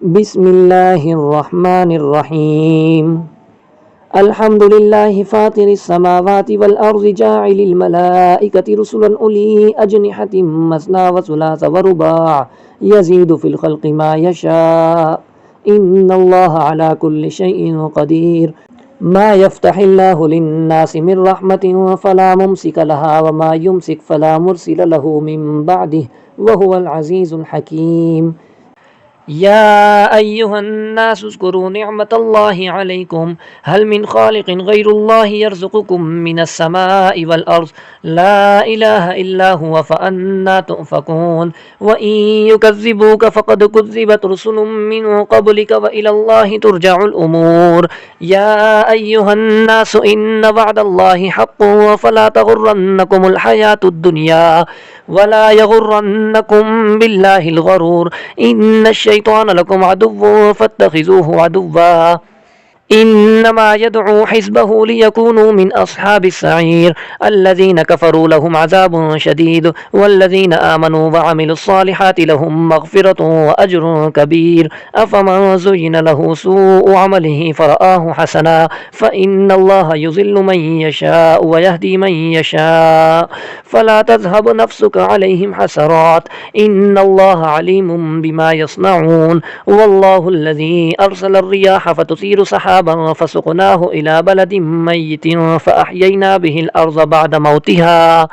बिस्मिल्लाहिर्रहमानिर्रहीम। अल्हम्दुलिल्लाहि फातिरिस समावाति वल अर्ज़ि जाइलिल मलाइकति रुसुलन उली अजनिहतिम मस्ना व सुलासा व रुबा' यज़ीदु फिल खल्क़ि मा यशा इन्नल्लाहा अला कुल्लि शैइन क़दीर। मा यफ्तहिल्लाहु लिन्नासि मिर रहमतिन फला मुमसिक लहा व मा युमसिक फला मुरसिल लहु मिन बअदिह व हुवल अज़ीज़ुल हकीम। या अय्युहन्नास उज़्कुरू निअमतल्लाहि अलैकुम हल मिन खालिक़िन गैरुल्लाहि यर्ज़ुक़ुकुम मिनस समाइ वल अर्ज़ ला इलाहा इल्ला हुवा फ़अन्ना तुफ़कून। व इन युकज़्ज़िबूक फ़क़द कुज़्ज़िबत रुसुलुम मिन क़ब्लिक व इलल्लाहि तुरजउल उमूर। या अय्युहन्नास इन्न वअदल्लाहि हक़्क़ुन फ़ला तग़ुर्रन्नकुमुल हयातुद दुनिया वला यग़ुर्रन्नकुम बिल्लाहिल ग़रूर। इन्नश-शैतान लकुम अदुव्वुन फ़त्तख़िज़ूहु अदुव्वा इन्नमा यदअू हिज़्बहु लियकूनू मिन अस्हाबिस सईर। अल्लज़ीना कफ़रू लहुम अज़ाबुन शदीद वल्लज़ीना आमनू व अमिलुस्सालिहाति लहुम मग़फ़िरतुन व अज्रुन कबीर। अफ़मन ज़ुय्यिन लहु सूअु अमलिही फ़रआहु हसना फ़इन्नल्लाहा युज़िल्लु मन यशाअु व यहदी मन यशाअ फ़ला तज़हब नफ़्सुक अलैहिम हसरात इन्नल्लाहा अलीमुम बिमा यस्नऊन। वल्लाहुल्लज़ी अरसलर रियाह फ़तुसीरु सहाबन फ़सुक़नाहु इला बलदिन मय्यितिन फ़अहयैना बिहिल अर्ज़ बअद मौतिहा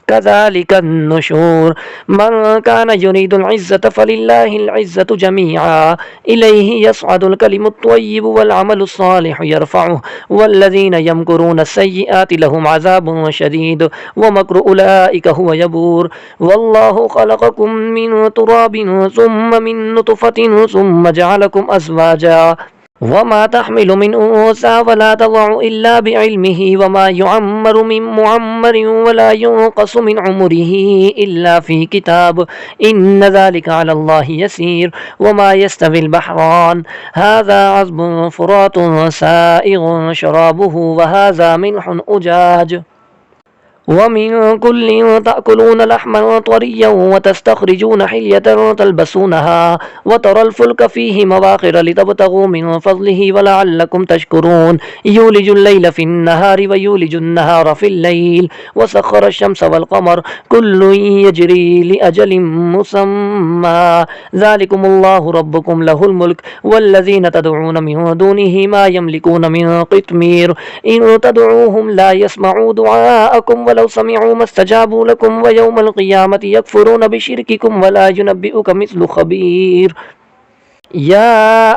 कज़ालिकन नुशूर। मन कान युरीदुल इज़्ज़त फ़लिल्लाहिल इज़्ज़तु जमीअन इलैहि यस्अदुल कलिमुत तय्यिबु वल अमलुस सालिहु यरफ़उहु वल्लज़ीना यमकुरूनस सय्यिआति लहुम अज़ाबुन शदीद व मक्रु उलाइका हुव यबूर। वल्लाहु ख़लक़कुम मिन तुराबिन सुम्मा मिन नुतफ़तिन सुम्मा जअलकुम अज़वाजा वमा तहमिलु मिन उन्सा वला तज़अु इल्ला बिइल्मिही वमा युअम्मरु मिन मुअम्मरिन वला युनक़सु मिन उम्रिही इल्ला फ़ी किताब इन्न ज़ालिका अलल्लाहि यसीर। वमा यस्तविल बहरान हाज़ा अज़्बुन फ़ुरातुन साइग़ुन शराबुहु व हाज़ा मिल्हुन उजाज वमिन कुल्लिन तअकुलून लहमन तरिय्यन वतस्तख़रिजून हिल्यतन तल्बसूनहा वतरल फ़ुल्क फ़ीहि मवाख़िर लितब्तग़ू मिन फ़ज़्लिहि वलअल्लकुम तशकुरून। यूलिजुल लैल फ़िन्नहारि व यूलिजुन नहार फ़िल्लैल वसख़्ख़रश शम्स वल क़मर कुल्लुन यजरी लिअजलिन मुसम्मा ज़ालिकुमुल्लाहु रब्बुकुम लहुल मुल्क वल्लज़ीना तदऊन मिन दूनिहि मा यमलिकून मिन क़ित्मीर इन तदऊहुम ला यस्मऊ दुआअकुम वलौ समिअू मस्तजाबू लकुम व यौमल क़ियामति यकफ़ुरून बिशिर्किकुम वला युनब्बिउक मिस्लु ख़बीर। या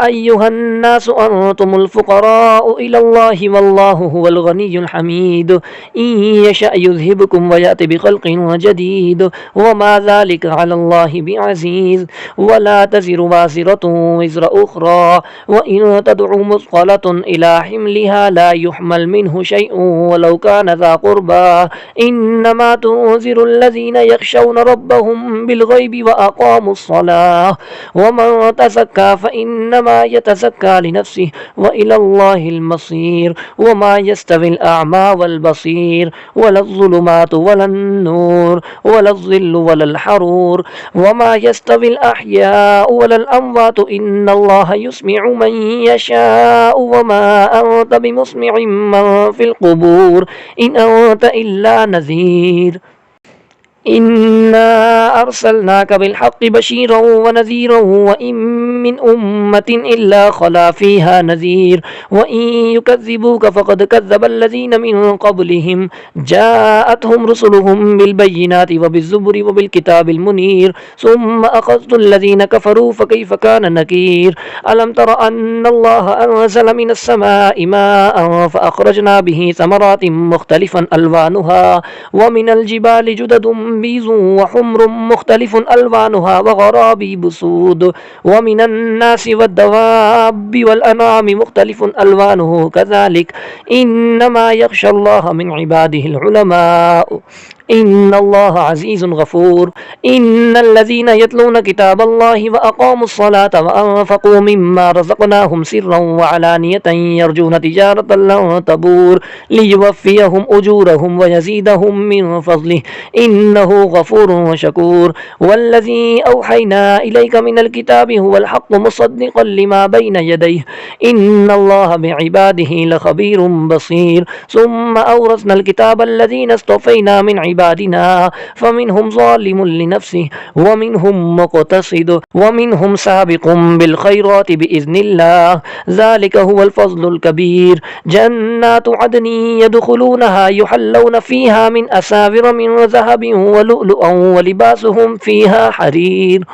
अय्युहन्नास अंतुमुल फ़ुक़राउ इलल्लाहि वल्लाहु हुवल गनियुल हमीद। इन यशअ युज़हिबकुम व याति बिख़ल्क़िन जदीद वमा ज़ालिका अलल्लाहि बिअज़ीज़। वला तज़िरु वाज़िरतुन विज़्र उख़रा व इन तदअु मुस्क़लतुन इला हिम्लिहा ला युहमल मिन्हु शैउन वलौ कान ज़ा क़ुर्बा इन्नमा तुनज़िरुल्लज़ीना यख़शौना रब्बहुम बिलग़ैबि व अक़ामुस्सलाह वमन तज़क्का फ़इन्नमा यतज़क्का लिनफ़्सिहि व इलल्लाहिल मसीर। वमा यस्तविल अअमा वल बसीर वलज़्ज़ुलुमातु वलन नूर वलज़्ज़िल्लु वलल हरूर वमा यस्तविल अहयाउ वलल अमवातु इन्नल्लाहा युस्मिउ मन यशाउ वमा अंत बिमुस्मिइन मन फ़िल क़ुबूर इन अंत इल्ला नज़ीर। इन्ना अरसलनाका बिलहक़्क़ि बशीरन व नज़ीरन व इन मिन उम्मतिन इल्ला खला फ़ीहा नज़ीर व इन युकज़्ज़िबूक फ़क़द कज़्ज़बल्लज़ीना मिन क़ब्लिहिम जाअतहुम रुसुलुहुम बिलबय्यिनाति व बिज़्ज़ुबुरि व बिलकिताबिल मुनीर सुम्मा अख़ज़्तुल्लज़ीना कफ़रू फ़कैफ़ कान नकीर। अलम तर अन्नल्लाहा अनज़ल मिनस समाइ माअन फ़अख़रजना बिही समरातिन मुख़्तलिफ़न अल्वानुहा व मिनल जिबालि जुददुन बीज़ुन व हुम्रुन मुख़्तलिफ़ुन अल्वानुहा व ग़राबीबु सूद व मिनन नासि वद्दवाब्बि वल अनआमि मुख़्तलिफ़ुन अल्वानुहु कज़ालिक इन्नमा यख़शल्लाहा मिन इबादिहिल उलमा इन्नल्लाह अज़ीज़ुन गफूर। इन्नल्लज़ीन यतलून किताबल्लाहि व अक़ामुस्सलाता व अनफ़क़ू मिम्मा रज़क़नाहुम सिर्रन व अलानियतन यरजून तिजारतन लन तबूर लियुवफ़्फ़ियहुम उजूरहुम व यज़ीदहुम मिन फ़ज़लिहि इन्नहु गफूरुन शकूर। वल्लज़ी औहयना इलैका मिनल किताबि हुवल हक़्क़ु मुसद्दिक़न लिमा बैन यदैहि इन्नल्लाह बिइबादिहि लख़बीरुन बसीर। सुम्मा औरसनल किताबल्लज़ीना इस्तफ़ैना मिन इबादिना फमिनहुम ज़ालिमुन लिनफ़्सिहि व मिनहुम मुक़तसिद व मिनहुम साबिक़ुन बिल ख़ैराति बिइज़्निल्लाह ज़ालिका हुवल फ़ज़्लुल कबीर। जन्नातु अदनि यदख़ुलूनहा युहल्लौना फ़ीहा मिन असाविर मिन ज़हबिन व लुअलुअन व लिबासुहुम फ़ीहा हरीर।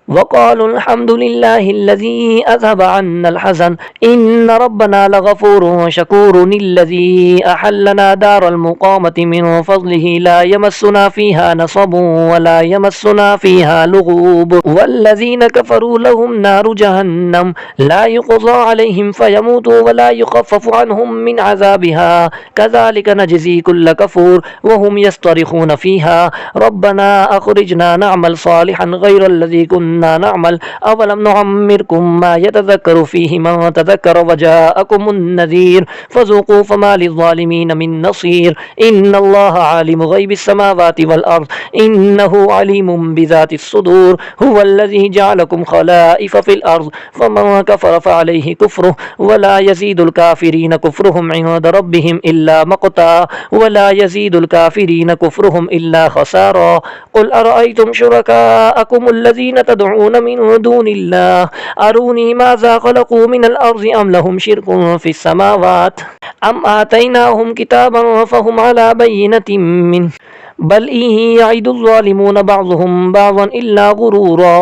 वक़ालू अल्हम्दुलिल्लाहिल्लज़ी अज़हब अन्नल हज़न इन्न रब्बना लग़फ़ूरुन शकूरुन अल्लज़ी अहल्लना दारल मुक़ामति मिन फ़ज़लिहि ला यमस्सुना फ़ीहा नसबुन व ला यमस्सुना फ़ीहा लुग़ूब। वल्लज़ीन कफ़रू लहुम नारु जहन्नम ला युक़ज़ा अलैहिम फ़यमूतू व ला युख़फ़फ़ु अन्हुम मिन अज़ाबिहा कज़ालिक नजज़ी कुल्ल कफ़ूर व हुम यस्तरिख़ून फ़ीहा रब्बना अख़रिजना नअमल सालिहन ग़ैरल्लज़ी कुन्ना नअमल अवलम नुअम्मिरकुम मा यतज़क्करु फ़ीहि मन तज़क्कर व जाअकुमुन नज़ीर फ़ज़ूक़ू फ़मा लिज़्ज़ालिमीन मिन नसीर। इन्नल्लाह आलिमु ग़ैबिस समावाति वल अर्ज़ इन्नहु अलीमुम बिज़ातिस सुदूर हुवल्लज़ी जअलकुम ख़लाइफ़ फ़िल अर्ज़ फ़मन कफ़र फ़अलैहि कुफ़्रुहु व ला यज़ीदुल काफ़िरीन कुफ़्रुहुम इंद रब्बिहिम इल्ला मक़ता व ला यज़ीदुल काफ़िरीन कुफ़्रुहुम इल्ला ख़सारा। क़ुल अरअय्तुम शुरकाअकुमुल्लज़ीन तदऊन मिन दूनिल्लाह अरूनी माज़ा ख़लक़ू मिनल अर्ज़ि अम लहुम शिरकुन फ़िस समावात अम आतैनाहुम किताबन फ़हुम अला बय्यिनतिम मिन्हु बल यइदुज़्ज़ालिमून बअज़ुहुम बअज़न इल्ला गुरूरा।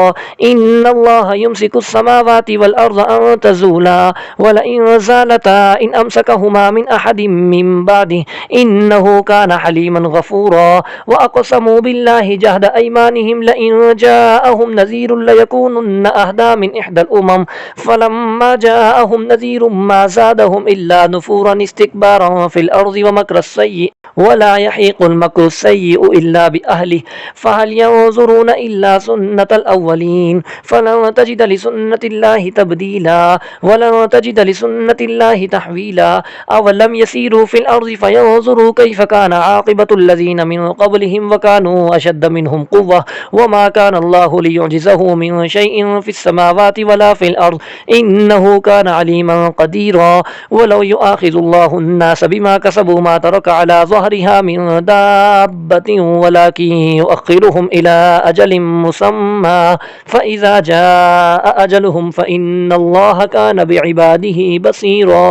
इन्नल्लाह युमसिकुस समावाति वल अर्ज़ अन तज़ूला वलइन ज़ालता इन अमसकहुमा मिन अहदिम मिन बअदिहि इन्नहु कान हलीमन गफ़ूरा। व अक़समू बिल्लाहि जहद अयमानिहिम लइन जाअहुम नज़ीरुन लयकूनुन्ना अहदा मिन इह्दल उमम फलम्मा जाअहुम नज़ीरुन मा ज़ादहुम इल्ला नुफ़ूरन इस्तिकबारन फ़िल अर्ज़ि व मक्रस सय्यि वला यहीक़ुल मक्रुस सय्यिउ इल्ला बिअहलिहि फ़हल यंज़ुरूना इल्ला सुन्नतल अव्वलीन फ़लन तजिद लिसुन्नतिल्लाहि तब्दीला वलन तजिद लिसुन्नतिल्लाहि तहवीला। अवलम यसीरू फ़िल अर्ज़ि फ़यंज़ुरू कैफ़ कान आक़िबतुल्लज़ीन मिन क़ब्लिहिम व कानू अशद्द मिनहुम क़ुव्वह व मा कान अल्लाहु लियुअजिज़हु मिन शैइन फ़िस समावाति वला फ़िल अर्ज़ इन्नहु कान अलीमन क़दीरा। वलौ युआख़िज़ुल्लाहु अन्नास बिमा कसबू मा तरक अला ज़हरिहा मिन दाब्बतिन वलाकिन युअख़्खिरुहुम इला अजलिन मुसम्मा फ़इज़ा जाअ अजलुहुम फ़इन्नल्लाह कान बिइबादिहि बसीरा।